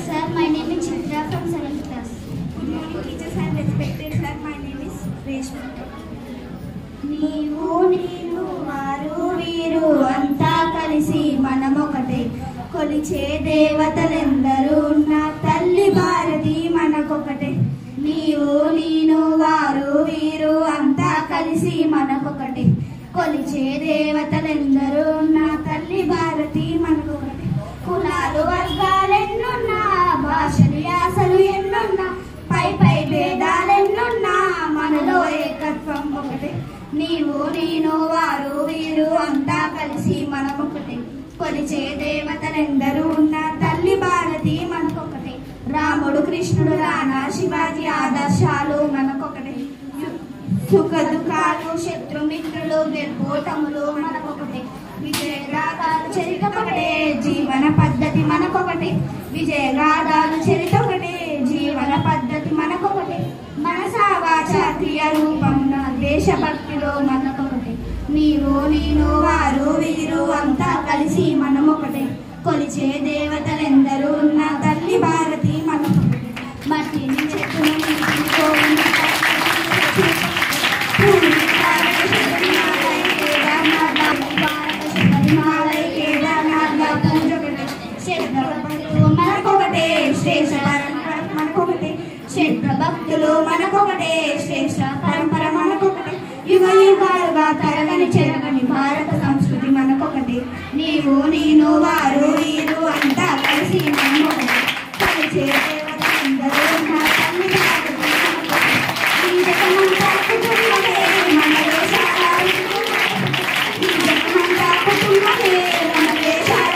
Sir, my name is Chitra from 7th class. Good morning, teachers and respected sir. My name is Reshma. నీవు నీరు వారు వీరు అంతా కలిసి మనమొకటే కొలిచే దేవతలెందరూ ఉన్న తల్లి భారతి మనకొకటే. నీవు నేను వారు వీరు అంతా కలిసి మనకొకటే కొలిచే దేవతలెందరూ ఉన్న తల్లి భారతి మనకొకటే. కులాలు వర్గాలెన్నున్నా, భాషలు యాసలు ఎన్నున్నా, పై పై భేదాలెన్నున్నా, మనలో ఏకత్వం ఒకటే. నీవు నేను వారు వీరు అంతా కలిసి మనమొకటే కొలిచే దేవతలెందరూ ఉన్న తల్లి భారతి మనకొకటే. రాముడు కృష్ణుడు రానా శివాజీ ఆదర్శాలు మనకొకటే. సుఖ దుఃఖాలు శత్రుమిత్రులు గెలుపోటములు మనకొకటే. విజయగాథాలు చరిత ఒకటే, జీవన పద్ధతి మనకొకటే. విజయగాథాలు చరిత ఒకటే, జీవన పద్ధతి మనకొకటే. మనసా వాచా క్రియ రూపమున దేశభక్తిలో మనకొకటే. నీవు నేను వారు వీరు అంతా కలిసి మనమొకటే కొలిచే దేవతలెందరూ ఉన్న తల్లి భారతి మనకొకటే. మట్టిని చెట్టును మనకొకటే శ్రేష్ఠ మనకొకటే. క్షేత్ర భక్తులు మనకొకటే, శ్రేష్ఠ పరంపర మనకొకటే. యుగ యుగాలుగా తరగని చెరగని భారత సంస్కృతి మనకొకటే. నీవు నేను వారు వీరు అంతా కలిసి మనకొకటే కలిసే దేవతలందరూ ఉన్న తల్లి భారతి మనకొకటే. ఈ జగమంతా కుటుంబమే మన దేశాల ఈ జగమంతా కుటుంబమే మన దేశాల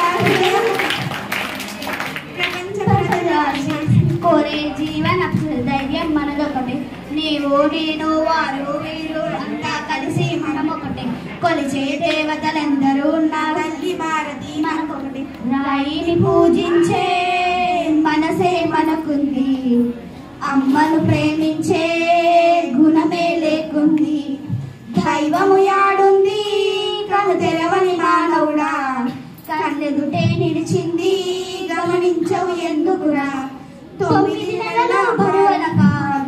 ప్రపంచ ప్రజలు కోరే జీవన ధైర్యం మనదొకటే. నీవు నేను వారు వీరు అంతా కలిసి మనమొకటే కొలిచే దేవతలందరూ ఉన్న తల్లి భారతి మనకొకటి. రాయిని పూజించే మనసే మనకుంది, అమ్మను ప్రేమించే గుణమే లేకుంది. దైవము యాడుంది కను తెరవని మానవుడా, కళ్ళెదుటే నిలిచింది గమనించవు ఎందుకురా. 9 నెలల బరువనక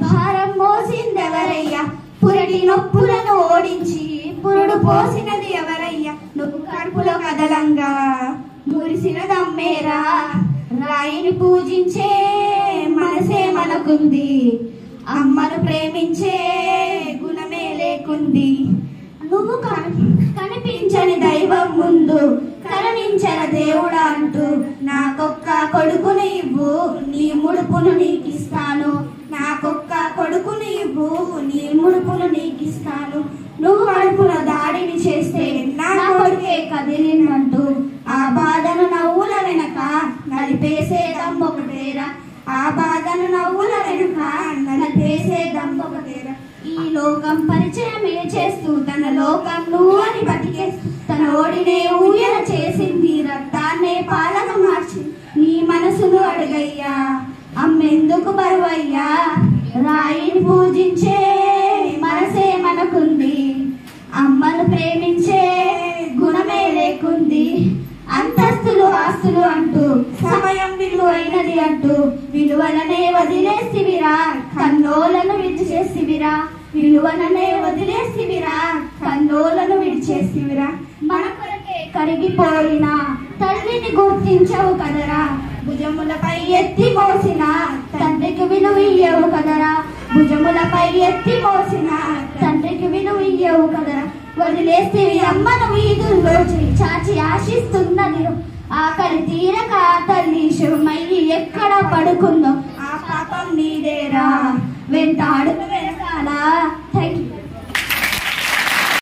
భారం మోసిందెవరయ్యా, పురటి నొప్పులను ఓడించి పురుడు పోసినది ఎవరయ్యా. నువ్వు కడుపులో కదలంగా మురిసినదమ్మేరా. రాయిని పూజించే మనసే మనకుంది, అమ్మను ప్రేమించే గుణమే లేకుంది. నువ్వు కనిపించని దైవం ముందు కరుణించన దేవుడా అంటూ నాకొక్క కొడుకుని ఇవ్వు నీ ముడుపును నీకిస్తాను. నాకొక్క కొడుకుని ఇవ్వు నీ ముడుపును నీకిస్తాను. నువ్వు కడుపున దాడిని చేస్తే నా కొడుకే కదిలినంటూ ఆ బాధను నవ్వుల వెనక నలిపేసే దమ్మొకటేరా. ఆ బాధను నవ్వుల వెనుక నలిపేసే దమ్మొకటేరా. ఈ లోకం పరిచయమే చేస్తూ తన లోకం నువ్వు అని బతికేస్తూ తన ఓడినే ఊయన చేసింది, రక్తాన్నే పాలన మార్చి నీ మనసును అడుగయ్యా. అమ్మెందుకు బరువయ్యా. రాయిని పూజించే మనసే మనకుంది, అమ్మను ప్రేమించే గుణమే లేకుంది. అంతస్తులు ఆస్తులు అంటూ సమయం విలువైనది అంటూ విలువలనే వదిలేసివిరా, కన్నోలను విడిచేసివిరా. విలువలనే వదిలేసివిరా, కన్నోలను విడిచేసివిరా. మన కొరకే కరిగిపోయిన తల్లిని గుర్తించవు కదరా. భుజములపై ఎత్తి మోసిన తండ్రికి విలువ ఇయ్యవు కదరా. భుజములపై ఎత్తి మోసిన తండ్రికి విలువ ఇయ్యవు కదరా. వదిలేసివి అమ్మను వీధుల్లో చాచి ఆశిస్తున్నది. ఆకలి తీరక తల్లి శివమయ్యి ఎక్కడ పడుకుందో ఆ పాపం నీదేరా. వెంటాడు